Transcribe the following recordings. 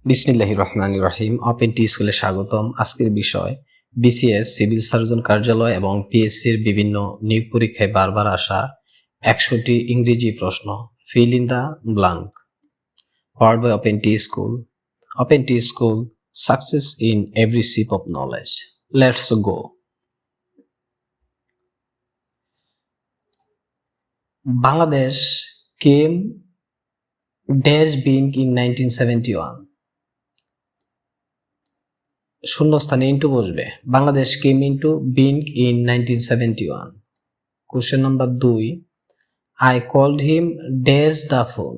বিসমিল্লাহির রহমানির রহিম। ওপেন টি স্কুলে স্বাগতম। আজকের বিষয় বিসিএস সিভিল সার্জন কার্যালয় এবং পিএসসির বিভিন্ন নিয়োগ পরীক্ষায় বারবার আসা 100টি ইংরেজি প্রশ্ন। Fill in the blank. Powered by open T school. Open T school, success in every sip of knowledge. Let's go. Bangladesh came dash being in 1971। শূন্যস্থানে ইন্টু বসবে। Bangladesh came into being in 1971। Question number 2, I called him dash the phone.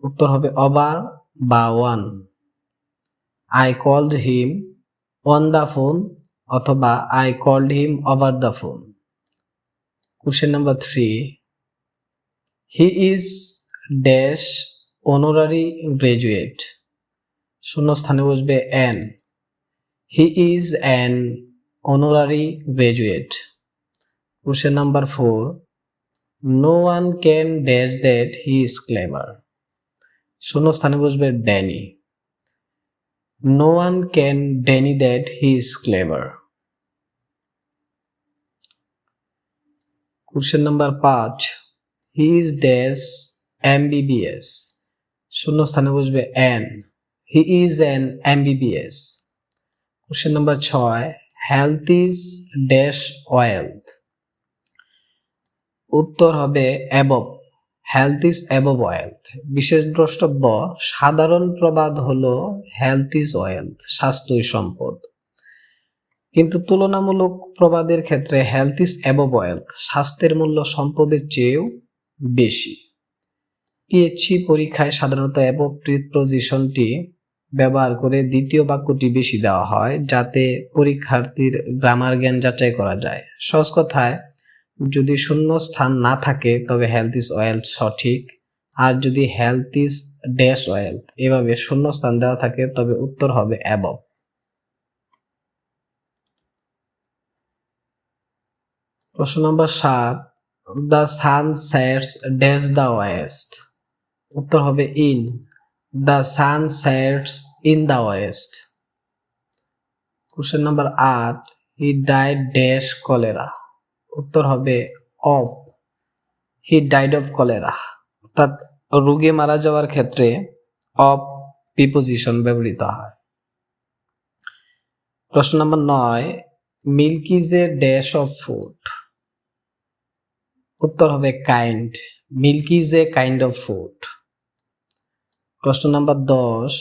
উত্তর হবে over বা on. I called him on the phone অথবা I called him over the phone. Question number 3, he is dash honorary graduate. শূন্যস্থানে বসবে an. He is an honorary graduate. Question number 4, no one can dash that he is clever. শূন্যস্থানে বসবে Danny. No one can deny that he is clever. Question number 5, he is dash MBBS. শূন্যস্থানে বসবে an. He is an MBBS. Question number 6, health is dash wealth. উত্তর হবে above. Health is above wealth. বিশেষ দ্রষ্টব্য, সাধারণ প্রবাদ হলো health is wealth, স্বাস্থ্যই সম্পদ। কিন্তু তুলনামূলক প্রবাদের ক্ষেত্রে হেলথ ইজ অ্যাবভ ওয়েলথ, স্বাস্থ্যের মূল্য সম্পদের চেয়েও বেশি। পিএইচসি পরীক্ষায় সাধারণত অ্যাবভ প্রিপোজিশনটি ব্যবহার করে দ্বিতীয় বাক্যটি বেশি দেওয়া হয়, যাতে পরীক্ষার্থীর গ্রামার জ্ঞান যাচাই করা যায়। সহজ কথায়, যদি শূন্য স্থান না থাকে তবে হেলথ ইজ ওয়েলথ সঠিক, আর যদি হেলথ ইজ ড্যাশ ওয়েলথ এভাবে শূন্য স্থান দেওয়া থাকে তবে উত্তর হবে অ্যাবভ। প্রশ্ন নম্বর 7, the sun sets dash the West. উত্তর হবে in. The sun sets in the West. Question number 8, he died dash cholera. উত্তর হবে of. He died of cholera. অর্থাৎ রোগে মারা যাওয়ার ক্ষেত্রে অফ প্রিপোজিশন ব্যবহৃত হয়। প্রশ্ন নম্বর 9, milk is a dash of food. উত্তর হবে kind. Milk is a kind of food. প্রশ্ন নম্বর 10,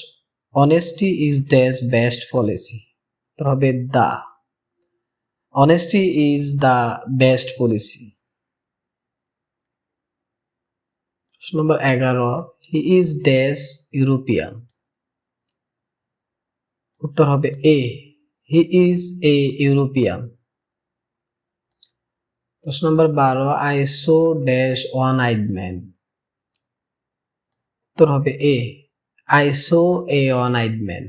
honesty is dash best policy. উত্তর হবে the. Honesty is the best policy. প্রশ্ন নম্বর 11, হি ইজ ড্যাশ ইউরোপিয়ান। উত্তর হবে a. He is a European. প্রশ্ন নম্বর 12, I saw dash one eyed man. উত্তর হবে a. I saw a one eyed man.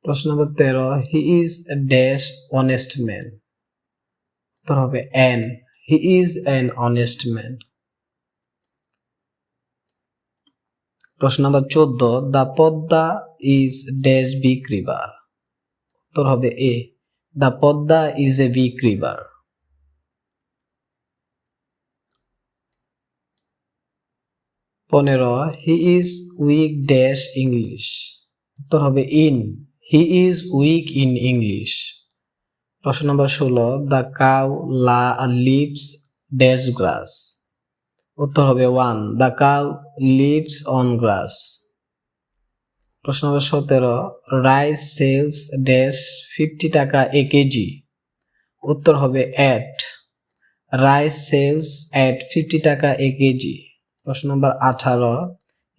প্রশ্ন নম্বর 13, he is dash honest man. উত্তর হবে an. He is an honest man. প্রশ্ন নম্বর 14, the Padma is dash big river. উত্তর হবে a. The Padma is a big river. 15, he is weak dash English. উত্তর হবে in. He is weak in English. প্রশ্ন নম্বর 16, the cow lives dash grass. উত্তর হবে on. The cow lives on grass. প্রশ্ন নম্বর 17, রাইস সেলস ড্যাশ 50 টাকা এ KG. উত্তর হবে এট। রাইস সেলস এট 50 টাকা এ কেজি। প্রশ্ন নম্বর 18,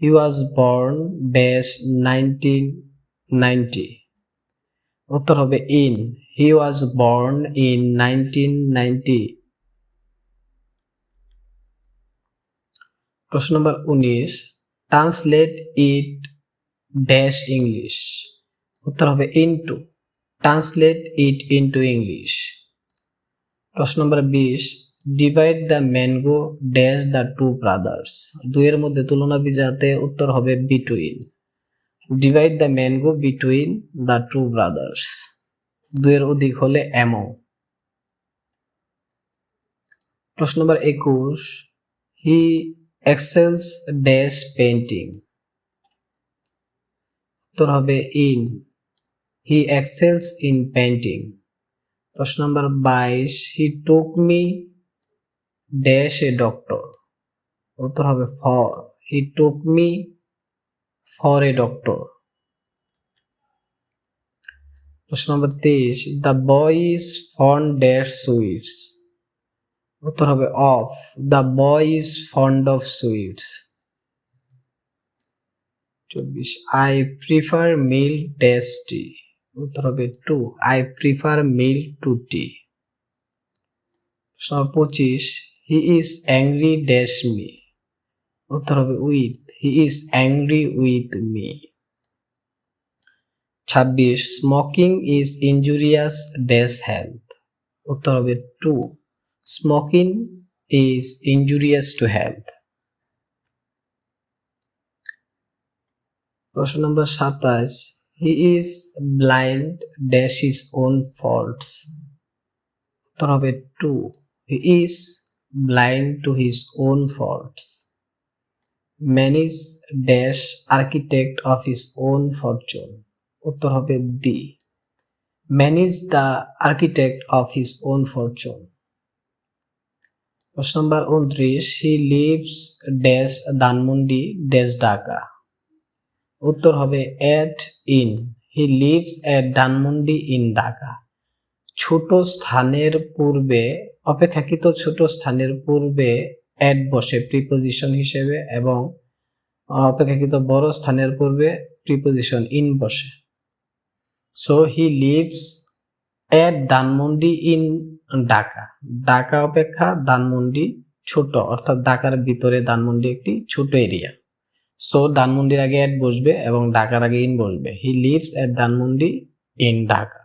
হি ওয়াজ বর্ন ড্যাশ 1990। উত্তর হবে in. He was born in 1990। প্রশ্ন নম্বর 19, ট্রান্সলেট ইট ড্যাশ ইংলিশ। উত্তর হবে into. Translate it into English. প্রশ্ন নম্বর 20, divide the mango dash the two brothers. দুইয়ের মধ্যে তুলনা বিজাতে উত্তর হবে between. Divide the mango between the two brothers, দুইয়ের অধিক হলে অ্যামং। প্রশ্ন নম্বর 21, হি এক্সেলস ড্যাশ পেইন্টিং, উত্তর হবে in, he excels in painting. প্রশ্ন নম্বর 22, হি took me dash a doctor, উত্তর হবে for, he took me for a doctor. প্রশ্ন নম্বর 23, the boy is fond dash sweets, উত্তর হবে of, the boy is fond of sweets. 24, I prefer milk dash tea, উত্তর হবে to, I prefer milk to tea. প্রশ্ন নম্বর 25, he is angry dash me, উত্তর হবে with, he is angry with me. 26, smoking is injurious dash health, উত্তর হবে two, smoking is injurious to health. প্রশ্ন নম্বর 27, he is blind dash his own faults, উত্তর হবে to, he is blind to his own faults. Man is dash architect of his own fortune, উত্তর হবে the, man is the architect of his own fortune. প্রশ্ন নম্বর 29, he lives dash Dhanmondi dash Dhaka, উত্তর হবে at in, he lives at Dhanmondi in Dhaka. ছোট স্থানের পূর্বে, অপেক্ষাকৃত ছোট স্থানের পূর্বে এট বসে প্রিপোজিশন হিসেবে, এবং অপেক্ষাকৃত বড় স্থানের পূর্বে প্রিপোজিশন ইন বসে। So he lives at Dhanmondi in Dhaka, Dhaka অপেক্ষা ধানমন্ডি ছোট, অর্থাৎ ঢাকার ভিতরে ধানমন্ডি একটি ছোট এরিয়া। সো ধানমন্ডির আগে এট বসবে এবং ঢাকার আগে ইন বসবে, he lives at Dhanmondi in Dhaka.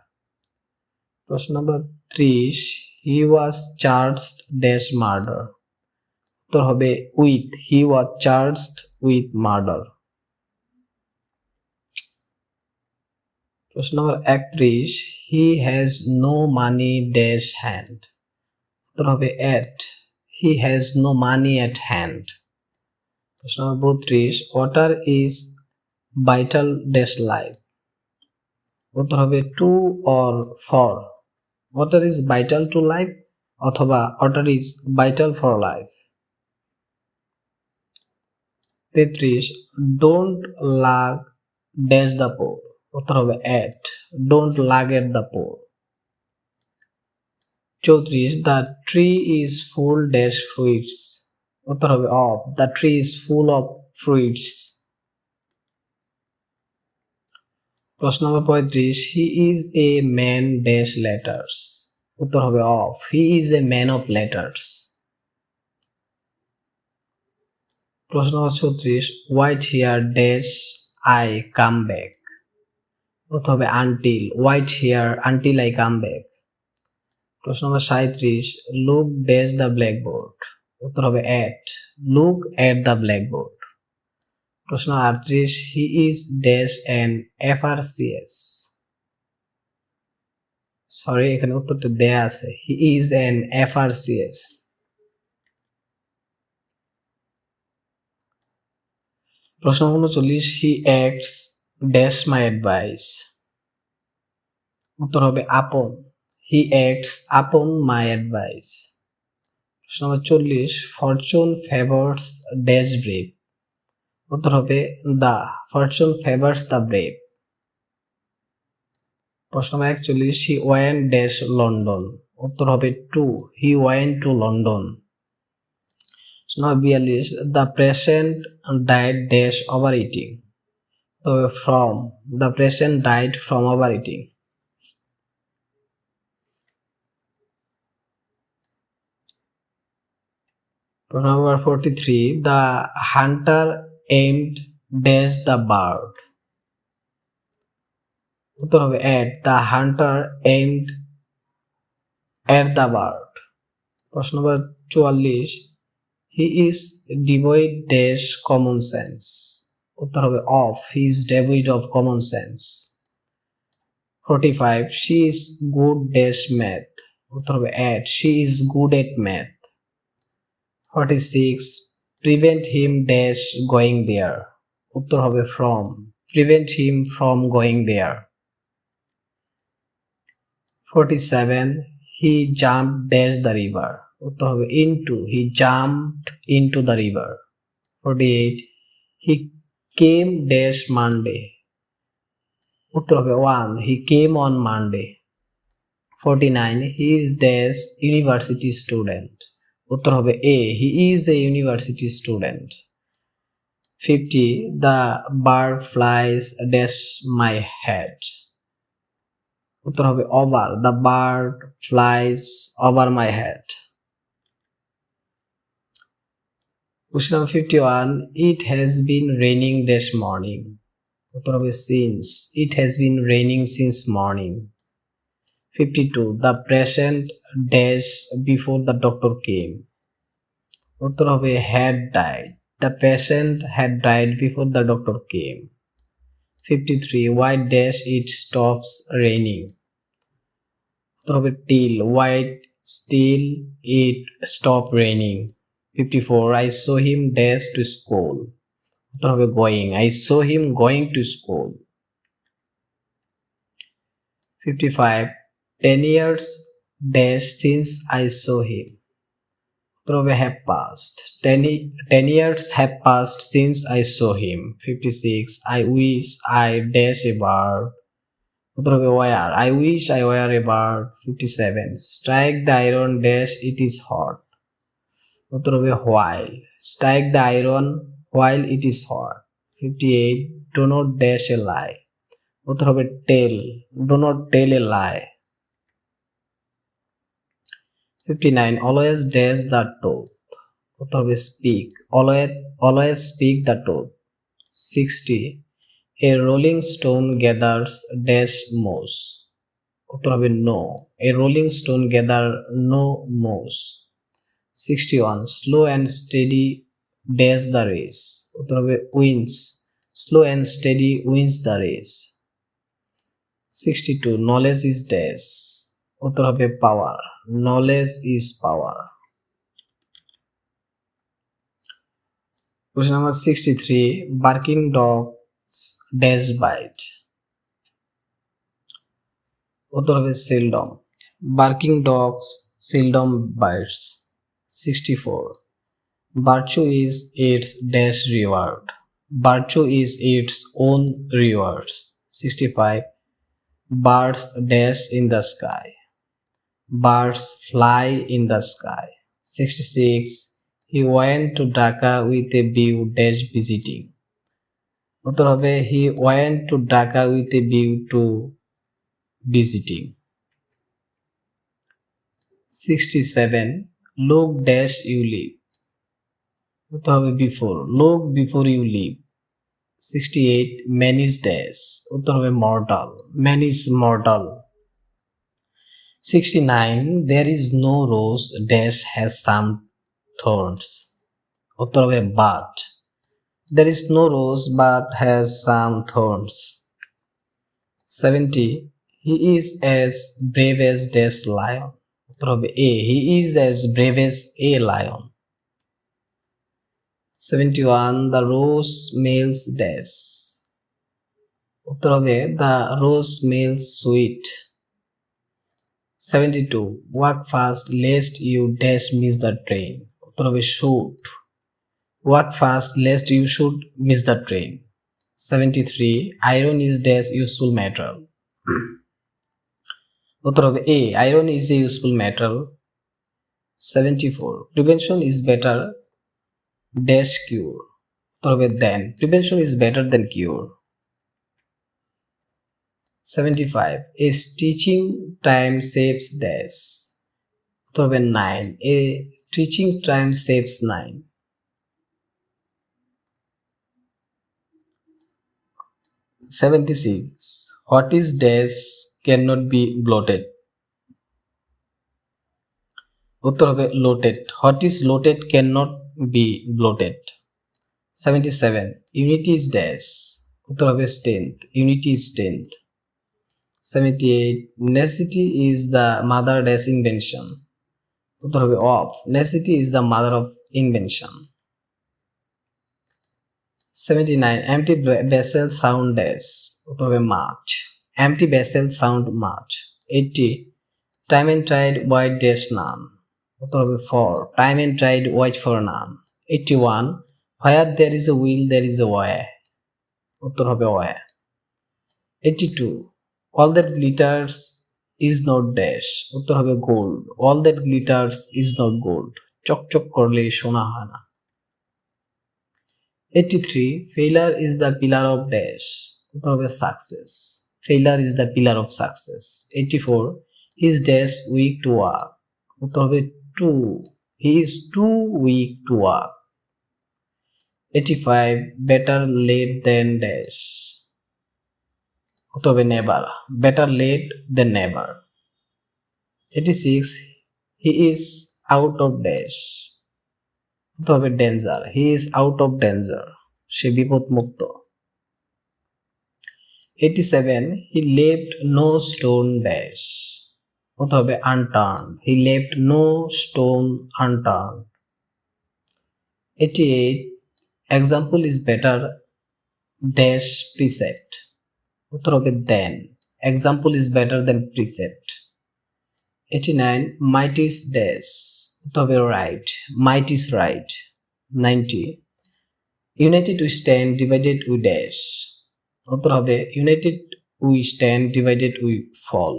প্রশ্ন নম্বর 30, he was charged dash murder, উত্তর হবে with, he was charged with murder. প্রশ্ন নম্বর 31, he has no money dash hand, উত্তর হবে at, he has no money at hand. প্রশ্ন নম্বর 32, water is vital dash life, উত্তর হবে to or for, water is vital to life অথবা water is vital for life. 33, don't লাগ dash the poor, উত্তর হবে at, don't lag at the poor. 34, the tree is full dash fruits, উত্তর হবে of, the tree is full of fruits. প্রশ্ন নম্বর 35, he is a man dash letters, উত্তর হবে of, he is a man of letters. প্রশ্ন নম্বর 36, wait here dash I come back, উত্তর হবে until, wait here until I come back. প্রশ্ন নম্বর 37, লুক ড্যাশ দ্য ব্ল্যাকবোর্ড, উত্তর হবে এট, লুক এট দ্য ব্ল্যাকবোর্ড। প্রশ্ন 38, হি is dash an FRCS, sorry এখানে উত্তরটা দেয়া আছে, হি ইজ অ্যান এফআরসিএস। প্রশ্ন 39, he acts dash my advice, উত্তর হবে upon, he acts upon my advice. প্রশ্ন নম্বর 40, ফরচুন ফেভার্স ড্যাশ ব্রেভ, উত্তর হবে the, fortune favours the brave. প্রশ্ন নম্বর 41, হি ওয়েন্ট ড্যাশ লন্ডন, উত্তর হবে to, he went to London. প্রশ্ন নম্বর 42, the patient died dash overeating, তবে from, the patient died from overeating. প্রশ্ন নম্বর 43, the hunter aimed dash the bird, উত্তর হবে at, the hunter aimed at the bird. প্রশ্ন নম্বর 44, he is devoid dash common sense, উত্তর হবে of, he is devoid of common sense. 45 she is good dash math, উত্তর হবে at, she is good at math. 46 prevent him dash going there, উত্তর হবে from, prevent him from going there. 47 he jumped dash the river, উত্তর হবে into, he jumped into the river. 48 he came dash Monday, উত্তর হবে 1, he came on Monday. 49 he is dash university student, উত্তর হবে a, he is a university student. 50 the bird flies dash my head, উত্তর হবে over, the bird flies over my head. Question number 51 it has been raining dash morning, উত্তর হবে since, it has been raining since morning। 52 the patient dash before the doctor came, উত্তর হবে had died, the patient had died before the doctor came। 53 why dash it stops raining, উত্তর হবে till, why still it stop raining। 54 I saw him dash to school, উত্তর হবে going, I saw him going to school। 55 10 years dash since I saw him, উত্তর হবে have passed, 10 years have passed since I saw him। 56 I wish I dash a bird, উত্তর হবে wire, I wish I were a bird। 57 strike the iron dash it is hot, উত্তর হবে while, strike the iron while it is hot। 58 do not dash a lie, উত্তর হবে tell, do not tell a lie। 59 always dash the truth, উত্তর হবে speak, always speak the truth। 60 a rolling stone gathers dash moss, উত্তর হবে no, a rolling stone gather no moss। 61 slow and steady dash the race, উত্তর হবে wins, slow and steady wins the race। 62 knowledge is dash, উত্তর হবে power, knowledge is power। Question number 63 barking dogs dash bite, উত্তর হবে seldom, barking dogs seldom bites। 64 virtue is its dash reward, virtue is its own rewards। 65 birds dash in the sky, birds fly in the sky। 66 he went to Dhaka with a view dash visiting, উত্তর হবে he went to Dhaka with a view to visiting। 67 look dash you live, উত্তর হবে before, look before you live। 68 man is dash, উত্তর হবে mortal, man is mortal। 69 there is no rose dash has some thorns, উত্তর হবে but, there is no rose but has some thorns। 70 he is as brave as dash lion, উত্তর হবে a, he is as brave as a lion। 71 the rose smells dash, উত্তর হবে the rose smells sweet। 72 walk fast lest you dash miss the train, উত্তর হবে should, walk fast lest you should miss the train। 73 iron is dash useful metal, উত্তর হবে a, iron is a useful metal। 74 prevention is better dash cure, উত্তর হবে than, prevention is better than cure। 75 a stitching time saves dash, উত্তর হবে 9, a stitching time saves 9। 76 what is dash cannot be bloated, উত্তর হবে loaded, what is loaded cannot be bloated. 77 unity is dash, উত্তর হবে strength, unity is strength. 78 necessity is the mother dash invention, উত্তর হবে of, necessity is the mother of invention. 79 empty vessel sound dash, উত্তর হবে much, empty vessel sound much। 80 time and tide wait dash none, উত্তর হবে for, time and tide wait for none। 81 where there is a will there is a way, উত্তর হবে way। 82 all that glitters is not dash, উত্তর হবে gold, all that glitters is not gold, চকচক করলে সোনা হয় না। 83 failure is the pillar of dash, উত্তর হবে success, failure is the pillar of success। 84 he is dash weak to work, উত্তর হবে too, he is too weak to work। 85 better late than dash, উত্তর হবে never, better late than never। 86 he is out of dash, উত্তর হবে danger, he is out of danger, সে বিপদ মুক্ত। 87 he left no stone dash, উত্তর হবে unturned, he left no stone unturned। 88 example is better dash precept, উত্তর হবে than, example is better than precept। 89 might is dash, উত্তর হবে right, might is right। 90 united we stand divided we dash, উত্তর হবে united we stand divided we fall।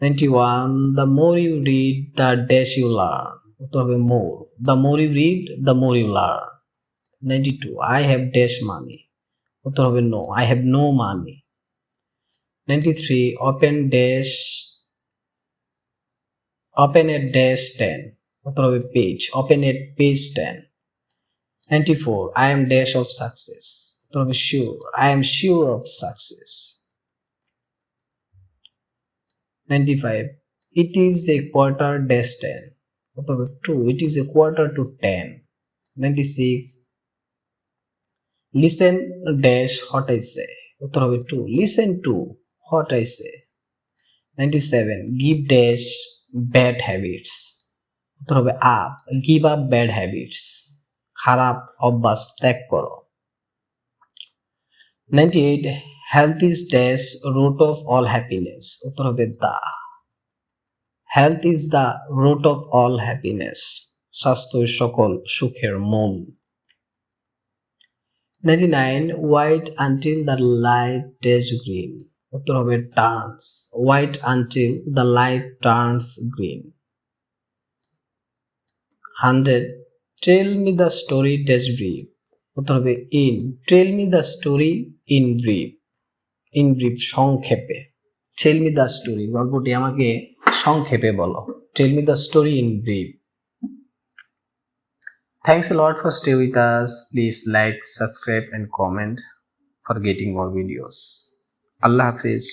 91 the more you read the dash you learn, উত্তর হবে more, the more you read the more you learn। 92 I have dash money, উত্তর হবে no, I have no money। 93 open at dash 10, উত্তর হবে page, open at page 10। 94 I am dash of success, উত্তর হবে sure, I am sure of success। 95 it is a quarter dash 10, উত্তর হবে 2, it is a quarter to 10। 96 listen dash what I say, উত্তর হবে 2, listen to what I say। 97 give dash bad habits, উত্তর হবে up, give up bad habits, খারাপ অভ্যাস ত্যাগ করো। 98 health is dash root of all happiness, উত্তর হবে the, health is the root of all happiness, স্বাস্থ্য সকল সুখের মূল। 99 wait until the light dash green, উত্তর হবে turns, wait until the light turns green। 100 tell me the story dash brief, উত্তর হবে in, tell me the story in brief, in brief সংক্ষেপে, tell me the story গল্পটি আমাকে সংক্ষেপে বলো, tell me the story in brief। Thanks a lot for stay with us. Please like, subscribe and comment for getting more videos. Allah Hafiz.